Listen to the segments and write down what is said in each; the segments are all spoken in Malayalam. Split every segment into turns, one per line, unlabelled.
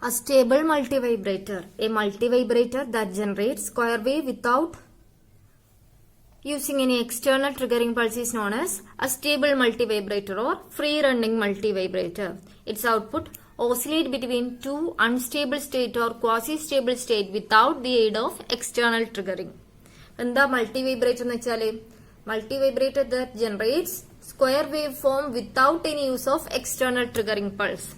A stable multivibrator, a multivibrator that generates square wave without using any external triggering pulse is known as a stable multivibrator or free running multivibrator. Its output oscillate between two unstable state or quasi-stable state without the aid of external triggering. എന്താ multivibrator എന്ന് വെച്ചാല് multivibrator that generates square waveform without any use of external triggering pulse.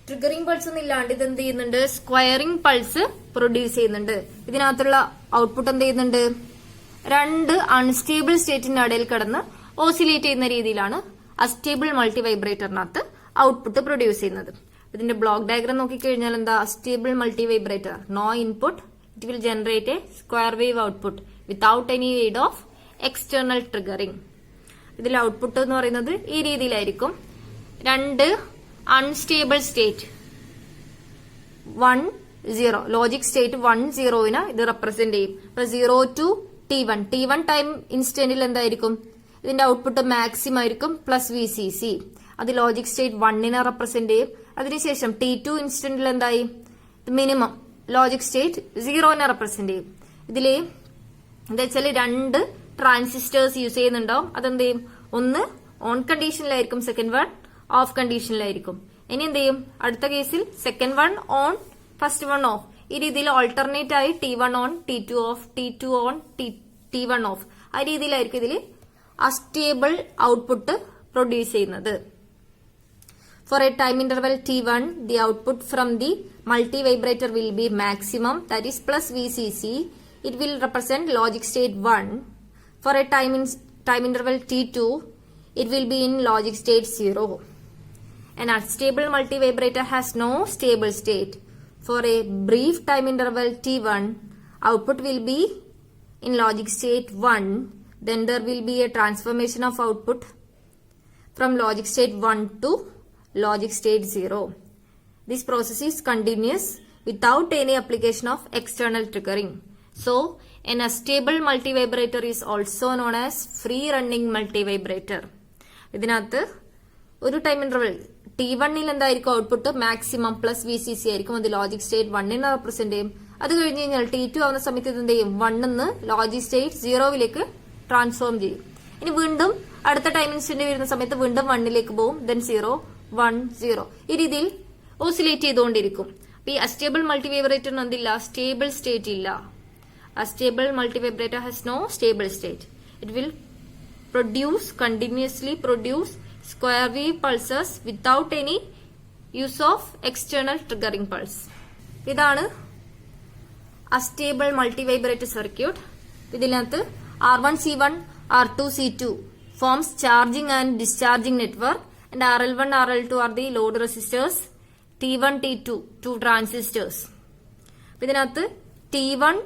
Triggering pulse ഒന്നും ഇല്ലാണ്ട് ഇത് എന്ത് ചെയ്യുന്നുണ്ട്, സ്ക്വയറിംഗ് പൾസ് പ്രൊഡ്യൂസ് ചെയ്യുന്നുണ്ട്. ഇതിനകത്തുള്ള ഔട്ട്പുട്ട് എന്ത് ചെയ്യുന്നുണ്ട്, രണ്ട് അൺസ്റ്റേബിൾ സ്റ്റേറ്റിന്റെ ഇടയിൽ കിടന്ന് ഓസിലേറ്റ് ചെയ്യുന്ന രീതിയിലാണ് അസ്റ്റേബിൾ മൾട്ടി വൈബ്രേറ്ററിനകത്ത് ഔട്ട്പുട്ട് പ്രൊഡ്യൂസ് ചെയ്യുന്നത്. ഇതിന്റെ ബ്ലോക്ക് ഡയഗ്രാം നോക്കിക്കഴിഞ്ഞാൽ എന്താ, astable multi vibrator, no input, it will generate a square wave output without any aid of external triggering. ഇതിൽ ഔട്ട്പുട്ട് എന്ന് പറയുന്നത് ഈ രീതിയിലായിരിക്കും. രണ്ട് അൺസ്റ്റേബിൾ സ്റ്റേറ്റ് 1 0 ലോജിക് സ്റ്റേറ്റ് 1 0 ഇത് റെപ്രസെന്റ് ചെയ്യും. ഇപ്പൊ 0 to T1 ടൈം ഇൻസ്റ്റന്റിൽ എന്തായിരിക്കും, ഇതിന്റെ ഔട്ട്പുട്ട് മാക്സിമം ആയിരിക്കും പ്ലസ് VCC. അത് ലോജിക് സ്റ്റേറ്റ് 1 റെപ്രസെന്റ് ചെയ്യും. അതിനുശേഷം T2 ഇൻസ്റ്റന്റിൽ എന്തായി, മിനിമം ലോജിക് സ്റ്റേറ്റ് 0 റെപ്രസെന്റ് ചെയ്യും. ഇതില് എന്താ വെച്ചാൽ രണ്ട് ട്രാൻസിസ്റ്റേഴ്സ് യൂസ് ചെയ്യുന്നുണ്ടാവും. അതെന്ത് ചെയ്യും, ഒന്ന് ഓൺ കണ്ടീഷനിലായിരിക്കും, സെക്കൻഡ് വൺ ഓഫ് കണ്ടീഷനിലായിരിക്കും. ഇനി എന്ത് ചെയ്യും, അടുത്ത കേസിൽ second one on, first one of. ഈ രീതിയിൽ ഓൾട്ടർനേറ്റ് ആയി T1 on, T2 of, T2 on, T1 of. ആ രീതിയിലായിരിക്കും ഇതിൽ അസ്റ്റേബിൾ ഔട്ട്പുട്ട് പ്രൊഡ്യൂസ് ചെയ്യുന്നത്. For a time interval T1, the output from the multivibrator will be maximum, that is plus VCC. It will represent logic state 1. For a time interval T2, it will be in logic state 0. An unstable multivibrator has no stable state. For a brief time interval T1, output will be in logic state 1. Then there will be a transformation of output from logic state 1 to logic state 0. This process is continuous without any application of external triggering. So, an unstable multivibrator is also known as free running multivibrator. ഇതിനകത്ത് ഒരു ടൈം ഇന്റർവൽ T1 എന്തായിരിക്കും, ഔട്ട്പുട്ട് മാക്സിമം പ്ലസ് VCC ആയിരിക്കും. അത് ലോജിക് സ്റ്റേറ്റ് 1 റെപ്രസെന്റ് ചെയ്യും. അത് കഴിഞ്ഞ് കഴിഞ്ഞാൽ T2 ആവുന്ന സമയത്ത് ഇത് എന്ത് ചെയ്യും, 1 ലോജിക് സ്റ്റേറ്റ് 0 ട്രാൻസ്ഫോം ചെയ്യും. ഇനി വീണ്ടും അടുത്ത ടൈം ഇൻസ്റ്റന്റ് വരുന്ന സമയത്ത് വീണ്ടും 1 പോകും, ദെൻ 0 1 0. ഈ രീതിയിൽ ഓസിലേറ്റ് ചെയ്തുകൊണ്ടിരിക്കും. അപ്പൊ ഈ അസ്റ്റേബിൾ മൾട്ടിവൈബ്രേറ്ററിന് എന്തില്ല, സ്റ്റേബിൾ സ്റ്റേറ്റ് ഇല്ല. Astable multivibrator has no stable state. It will continuously produce square wave pulses without any use of external triggering pulse. ഇതാണ് അസ്റ്റേബിൾ മൾട്ടിവൈബ്രേറ്റർ സർക്യൂട്ട്. ഇതിനകത്ത് R1 C1 R2 C2 forms charging and discharging network, and RL1 RL2 are the load resistors. T1 T2 two transistors. ഇതിനകത്ത് T1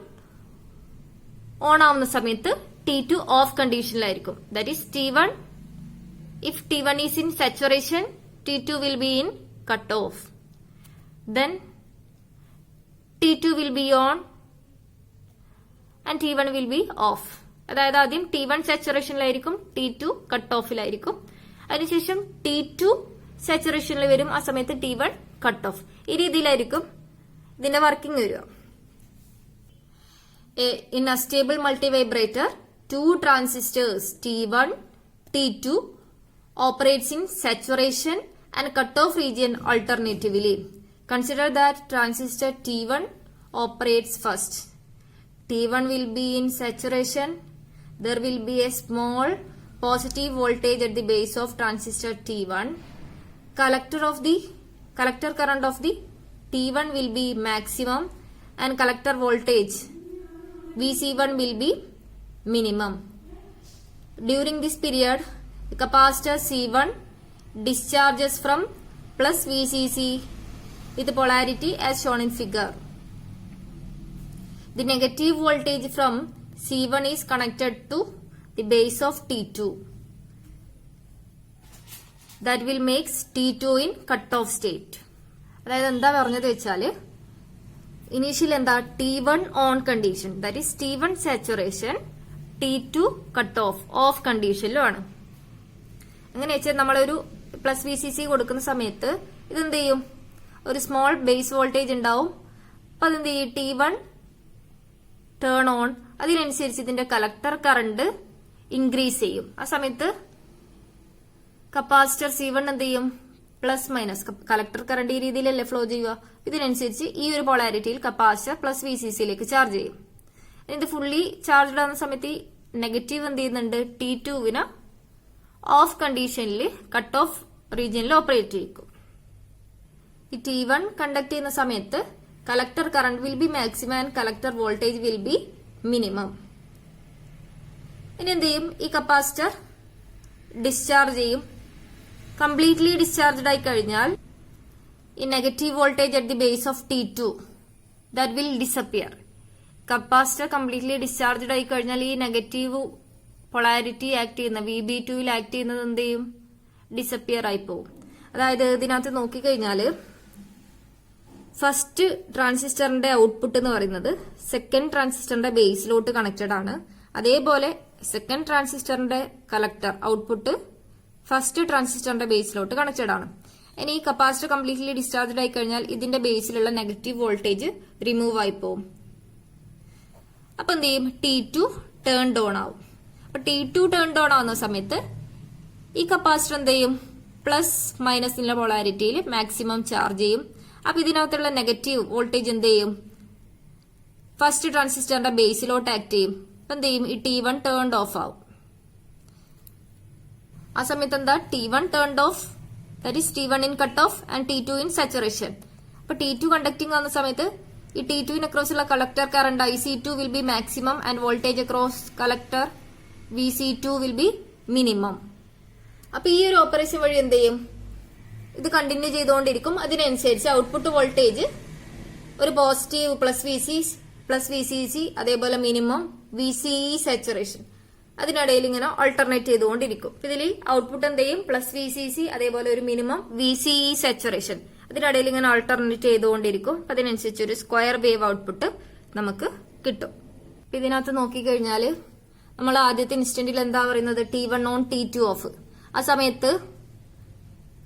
ഓൺ ആവുന്ന സമയത്ത് T2 ഓഫ് കണ്ടീഷനിലായിരിക്കും. That is T1, if T1 is in saturation, T2 will be in cut off. Then T2 will be on and T1 will be off. അതായത് ആദ്യം T1 സാച്ചുറേഷനിലായിരിക്കും, T2 കട്ട് ഓഫിലായിരിക്കും. അതിനുശേഷം T2 സാച്ചുറേഷനിൽ വരും, ആ സമയത്ത് T1 കട്ട് ഓഫ്. ഈ രീതിയിലായിരിക്കും ഇതിന്റെ വർക്കിംഗ് വരിക. In a stable multivibrator, two transistors T1, T2 operates in saturation and cutoff region alternatively. Consider that transistor T1 operates first. T1 will be in saturation. There will be a small positive voltage at the base of transistor T1. Collector current of the T1 will be maximum and collector voltage VC1 will be minimum. During this period, the capacitor C1 discharges from plus VCC with polarity as shown in figure. The negative voltage from C1 is connected to the base of T2. That will make T2 in cut-off state. അതായത് എന്താ പറഞ്ഞത് വെച്ചാല്, ഇനീഷ്യൽ എന്താ, T1 on condition, that is T1 saturation, T2 cut off കണ്ടീഷനിലുമാണ്. അങ്ങനെ വെച്ചാൽ നമ്മളൊരു പ്ലസ് VCC കൊടുക്കുന്ന സമയത്ത് ഇതെന്ത് ചെയ്യും, ഒരു സ്മോൾ ബേസ് വോൾട്ടേജ് ഉണ്ടാവും. അപ്പൊ അതെന്ത് ചെയ്യും, T1 ടേൺ ഓൺ. അതിനനുസരിച്ച് ഇതിന്റെ കളക്ടർ കറണ്ട് ഇൻക്രീസ് ചെയ്യും. ആ സമയത്ത് കപ്പാസിറ്റർ C1 എന്ത് ചെയ്യും, പ്ലസ് മൈനസ്, കളക്ടർ കറണ്ട് ഈ രീതിയിലല്ലേ ഫ്ലോ ചെയ്യുക. ഇതിനനുസരിച്ച് ഈ ഒരു പോളാരിറ്റിയിൽ കപ്പാസിറ്റർ പ്ലസ് VCCയിലേക്ക് ചാർജ് ചെയ്യും. ഇത് ഫുള്ളി ചാർജ്ഡ് ആവുന്ന സമയത്ത് ഈ നെഗറ്റീവ് എന്ത് ചെയ്യുന്നുണ്ട്, T2വിന് ഓഫ് കണ്ടീഷനിൽ കട്ട് ഓഫ് റീജിയനിൽ ഓപ്പറേറ്റ് ചെയ്യും. ഈ T1 കണ്ടക്ട് ചെയ്യുന്ന സമയത്ത് collector current will be maximum and collector voltage will be minimum. ഇനി എന്ത് ചെയ്യും, ഈ കപ്പാസിറ്റർ ഡിസ്ചാർജ് ചെയ്യും. കംപ്ലീറ്റ്ലി ഡിസ്ചാർജ്ഡ് ആയി കഴിഞ്ഞാൽ ഈ negative voltage at the base of T2 that will disappear. Capacitor completely discharged ആയി കഴിഞ്ഞാൽ ഈ നെഗറ്റീവ് പൊളാരിറ്റി ആക്ട് ചെയ്യുന്ന VB2വിൽ ആക്ട് ചെയ്യുന്നത് എന്ത് ചെയ്യും, ഡിസപ്പിയർ ആയി പോകും. അതായത് ഇതിനകത്ത് നോക്കിക്കഴിഞ്ഞാല് ഫസ്റ്റ് ട്രാൻസിസ്റ്ററിന്റെ ഔട്ട്പുട്ട് എന്ന് പറയുന്നത് സെക്കൻഡ് ട്രാൻസിസ്റ്ററിന്റെ ബേസിലോട്ട് കണക്റ്റഡ് ആണ്. അതേപോലെ സെക്കൻഡ് ട്രാൻസിസ്റ്ററിന്റെ കളക്ടർ ഔട്ട്പുട്ട് ഫസ്റ്റ് ട്രാൻസിസ്റ്ററിന്റെ ബേസിലോട്ട് കണക്റ്റഡ് ആണ്. ഇനി ഈ കപ്പാസിറ്റർ കംപ്ലീറ്റ്ലി ഡിസ്ചാർജ്ഡ് ആയി കഴിഞ്ഞാൽ ഇതിന്റെ ബേസിലുള്ള നെഗറ്റീവ് വോൾട്ടേജ് റിമൂവ് ആയി പോകും. അപ്പൊ എന്ത് ചെയ്യും, T2 ടേൺ ഓൺ ആവും. അപ്പൊ T2 ടേൺ ഓൺ ആവുന്ന സമയത്ത് ഈ കപ്പാസിറ്റർ എന്ത് ചെയ്യും, പ്ലസ് മൈനസിന്റെ പോളാരിറ്റിയിൽ മാക്സിമം ചാർജ് ചെയ്യും. അപ്പൊ ഇതിനകത്തുള്ള നെഗറ്റീവ് വോൾട്ടേജ് എന്ത് ചെയ്യും, ഫസ്റ്റ് ട്രാൻസിസ്റ്ററിന്റെ ബേസിലോട്ട് ആക്ട് ചെയ്യും. അപ്പൊ എന്ത് ചെയ്യും, ഈ T1 ടേൺ ഓഫ് ആവും. ആ സമയത്ത് എന്താ, T1 turn of, that is T1 in cut off and T2 in saturation. അപ്പൊ T2 കണ്ടക്ടിങ് ആവുന്ന സമയത്ത് ഈ T2 അക്രോസ് ഉള്ള collector current IC2 will be maximum and voltage across collector VC2 will be minimum. അപ്പൊ ഈ ഒരു ഓപ്പറേഷൻ വഴി എന്ത് ചെയ്യും, ഇത് കണ്ടിന്യൂ ചെയ്തുകൊണ്ടിരിക്കും. അതിനനുസരിച്ച് ഔട്ട്പുട്ട് വോൾട്ടേജ് ഒരു പോസിറ്റീവ് പ്ലസ് VCC അതേപോലെ മിനിമം VCE സാച്ചുറേഷൻ അതിനിടയിൽ ഇങ്ങനെ ഓൾട്ടർനേറ്റ് ചെയ്തുകൊണ്ടിരിക്കും. ഇതിൽ ഔട്ട്പുട്ട് എന്ത് ചെയ്യും, പ്ലസ് VCC അതേപോലെ ഒരു മിനിമം VCE സാച്ചുറേഷൻ അതിനിടയിൽ ഇങ്ങനെ ഓൾട്ടർനേറ്റ് ചെയ്തുകൊണ്ടിരിക്കും. അതിനനുസരിച്ച് ഒരു സ്ക്വയർ വേവ് ഔട്ട്പുട്ട് നമുക്ക് കിട്ടും. ഇതിനകത്ത് നോക്കിക്കഴിഞ്ഞാൽ നമ്മൾ ആദ്യത്തെ ഇൻസ്റ്റന്റിൽ എന്താ പറയുന്നത്, T1 ഓൺ T2 ഓഫ്. ആ സമയത്ത്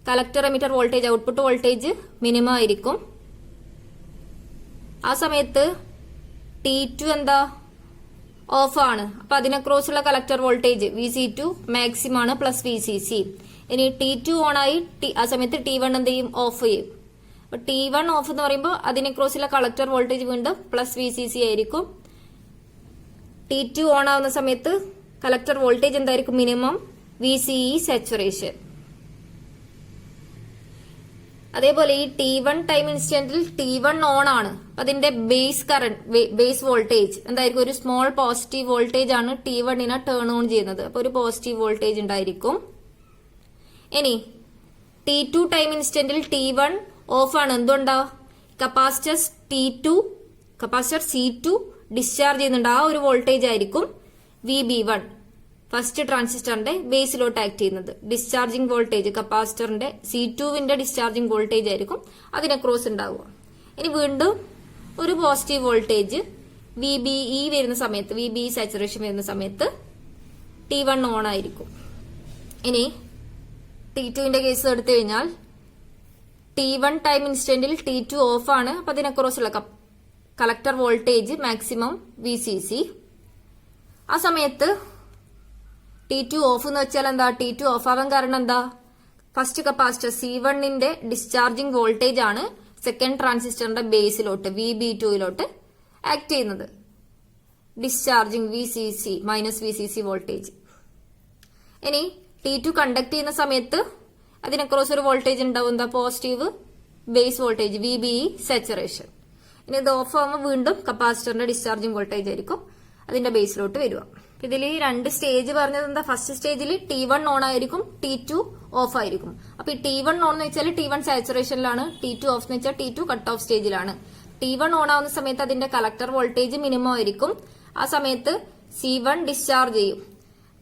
collector emitter voltage output voltage minimum ആയിരിക്കും. ആ സമയത്ത് T2 എന്താ, ഓഫ് ആണ്. അപ്പൊ അതിനക്രോസ് ഉള്ള കളക്ടർ വോൾട്ടേജ് VC2 മാക്സിമം ആണ് പ്ലസ് VCC. ഇനി T2 ഓൺ ആയി ആ സമയത്ത് T1 എന്ത് ചെയ്യും, ഓഫ് ചെയ്യും. അപ്പൊ T1 ഓഫ് എന്ന് പറയുമ്പോൾ അതിനക്രോസ് ഉള്ള കളക്ടർ വോൾട്ടേജ് വീണ്ടും പ്ലസ് VCC ആയിരിക്കും. T2 ഓൺ ആവുന്ന സമയത്ത് കളക്ടർ വോൾട്ടേജ് എന്തായിരിക്കും, മിനിമം VCE സാച്ചുറേഷൻ. അതേപോലെ ഈ T1 ടൈം ഇൻസ്റ്റന്റിൽ T1 ഓൺ ആണ്. അതിന്റെ ബേസ് കറണ്ട് ബേസ് വോൾട്ടേജ് എന്തായിരിക്കും, ഒരു സ്മോൾ പോസിറ്റീവ് വോൾട്ടേജ് ആണ് T1നെ ടേൺ ഓൺ ചെയ്യുന്നത്. അപ്പൊ ഒരു പോസിറ്റീവ് വോൾട്ടേജ് ഉണ്ടായിരിക്കും. ഇനി T2 ടൈം ഇൻസ്റ്റന്റിൽ T1 ഓഫ് ആണ്. എന്തുകൊണ്ടാ, കപ്പാസിറ്റർ C2 ഡിസ്ചാർജ് ചെയ്യുന്നുണ്ട്. ആ ഒരു വോൾട്ടേജ് ആയിരിക്കും VB1 ഫസ്റ്റ് ട്രാൻസിസ്റ്ററിന്റെ ബേസിലോട്ട് ആക്ട് ചെയ്യുന്നത്. ഡിസ്ചാർജിംഗ് വോൾട്ടേജ് കപ്പാസിറ്ററിന്റെ C2വിന്റെ ഡിസ്ചാർജിംഗ് വോൾട്ടേജ് ആയിരിക്കും അതിനക്രോസ് ഉണ്ടാവുക. ഇനി വീണ്ടും ഒരു പോസിറ്റീവ് വോൾട്ടേജ് VBE വരുന്ന സമയത്ത്, VBE സാച്ചുറേഷൻ വരുന്ന സമയത്ത് T1 ഓൺ ആയിരിക്കും. ഇനി T2വിന്റെ കേസ് എടുത്തു കഴിഞ്ഞാൽ T1 ടൈം ഇൻസ്റ്റന്റിൽ T2 ഓഫ് ആണ്. അപ്പൊ അതിനക്രോസ് ഉള്ള കളക്ടർ വോൾട്ടേജ് മാക്സിമം VCC. ആ സമയത്ത് T2 ഓഫ് എന്ന് വെച്ചാൽ എന്താ, T2 ഓഫ് ആവാൻ കാരണം എന്താ, ഫസ്റ്റ് കപ്പാസിറ്റർ C1ന്റെ ഡിസ്ചാർജിംഗ് വോൾട്ടേജ് ആണ് സെക്കൻഡ് ട്രാൻസിസ്റ്ററിന്റെ ബേസിലോട്ട് VB2ലോട്ട് ആക്ട് ചെയ്യുന്നത്. Discharging VCC minus VCC voltage. ഇനി T2 കണ്ടക്ട് ചെയ്യുന്ന സമയത്ത് അതിനക്രോസ് ഒരു വോൾട്ടേജ് ഉണ്ടാവും, എന്താ, positive base voltage VBE saturation. ഇനി ഇത് ഓഫ് ആവുമ്പോൾ വീണ്ടും കപ്പാസിറ്ററിന്റെ ഡിസ്ചാർജിംഗ് വോൾട്ടേജ് ആയിരിക്കും അതിന്റെ ബേസിലോട്ട് വരിക. ഇതിൽ ഈ രണ്ട് സ്റ്റേജ് പറഞ്ഞത് എന്താ, ഫസ്റ്റ് സ്റ്റേജിൽ T1 ഓൺ ആയിരിക്കും, T2 ഓഫ് ആയിരിക്കും. അപ്പൊ ഈ T1 ഓൺ എന്ന് വെച്ചാൽ T1 സാച്ചുറേഷനിലാണ്, T2 ഓഫ് എന്ന് വെച്ചാൽ T2 കട്ട് ഓഫ് സ്റ്റേജിലാണ്. T1 ഓൺ ആവുന്ന സമയത്ത് അതിന്റെ കളക്ടർ വോൾട്ടേജ് മിനിമം ആയിരിക്കും. ആ സമയത്ത് C1 ഡിസ്ചാർജ് ചെയ്യും.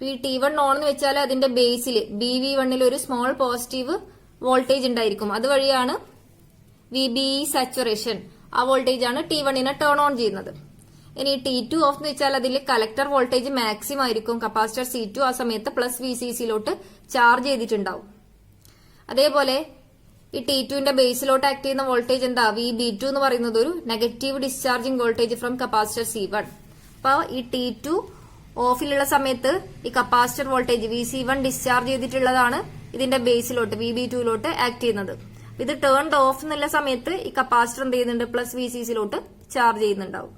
ഈ T1 ഓൺ എന്ന് വെച്ചാൽ അതിന്റെ ബേസിൽ BV1ൽ ഒരു സ്മോൾ പോസിറ്റീവ് വോൾട്ടേജ് ഉണ്ടായിരിക്കും. അതുവഴിയാണ് VBE സാച്ചുറേഷൻ, ആ വോൾട്ടേജ് ആണ് T1നെ ടേൺ ഓൺ ചെയ്യുന്നത്. ഇനി T2 ഓഫ് എന്ന് വെച്ചാൽ അതിൽ കളക്ടർ വോൾട്ടേജ് മാക്സിമം ആയിരിക്കും. കപ്പാസിറ്റർ C2 ആ സമയത്ത് പ്ലസ് VCCയിലോട്ട് ചാർജ് ചെയ്തിട്ടുണ്ടാവും. അതേപോലെ ഈ T2ന്റെ ബേസിലോട്ട് ആക്ട് ചെയ്യുന്ന വോൾട്ടേജ് എന്താ? VB2 എന്ന് പറയുന്നത് ഒരു negative discharging voltage from capacitor C1. അപ്പൊ ഈ T2 ഓഫിലുള്ള സമയത്ത് ഈ കപ്പാസിറ്റർ വോൾട്ടേജ് VC1 ഡിസ്ചാർജ് ചെയ്തിട്ടുള്ളതാണ് ഇതിന്റെ ബേസിലോട്ട് VB2ലോട്ട് ആക്ട് ചെയ്യുന്നത്. ഇത് ടേൺഡ് ഓഫ് എന്നുള്ള സമയത്ത് ഈ കപ്പാസിറ്റർ എന്ത് ചെയ്യുന്നുണ്ട്? പ്ലസ് VCCലോട്ട് ചാർജ് ചെയ്യുന്നുണ്ടാവും.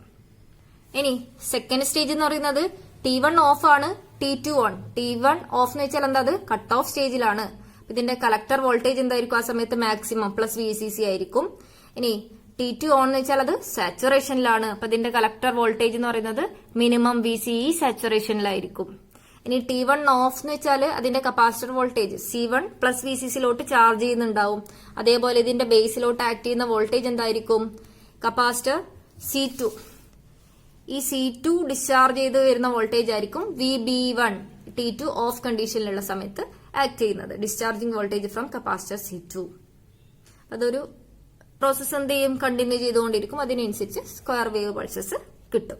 ഇനി സെക്കൻഡ് സ്റ്റേജ് എന്ന് പറയുന്നത് T1 ഓഫ് ആണ്, T2 ഓൺ. T1 ഓഫ് എന്ന് വെച്ചാൽ എന്താ? അത് കട്ട് ഓഫ് സ്റ്റേജിലാണ്. ഇതിന്റെ കളക്ടർ വോൾട്ടേജ് എന്തായിരിക്കും ആ സമയത്ത്? മാക്സിമം പ്ലസ് VCC ആയിരിക്കും. ഇനി T2 ഓൺ എന്ന് വെച്ചാൽ അത് സാച്ചുറേഷനിലാണ്. അപ്പൊ ഇതിന്റെ കളക്ടർ വോൾട്ടേജ് എന്ന് പറയുന്നത് മിനിമം VCE സാച്ചുറേഷനിലായിരിക്കും. ഇനി T1 ഓഫ് എന്ന് വെച്ചാൽ അതിന്റെ കപ്പാസിറ്റർ വോൾട്ടേജ് C1 പ്ലസ് VCCലോട്ട് ചാർജ് ചെയ്യുന്നുണ്ടാവും. അതേപോലെ ഇതിന്റെ ബേസിലോട്ട് ആക്ട് ചെയ്യുന്ന വോൾട്ടേജ് എന്തായിരിക്കും? Capacitor C2. ഈ C2 ഡിസ്ചാർജ് ചെയ്ത് വരുന്ന വോൾട്ടേജ് ആയിരിക്കും VB1. T2 ഓഫ് കണ്ടീഷനിലുള്ള സമയത്ത് ആക്ട് ചെയ്യുന്നത് discharging voltage from capacitor C2. അതൊരു പ്രോസസ് എന്ത് ചെയ്യും? കണ്ടിന്യൂ ചെയ്തുകൊണ്ടിരിക്കും. അതിനനുസരിച്ച് സ്ക്വയർ വേവ് പൾസസ് കിട്ടും.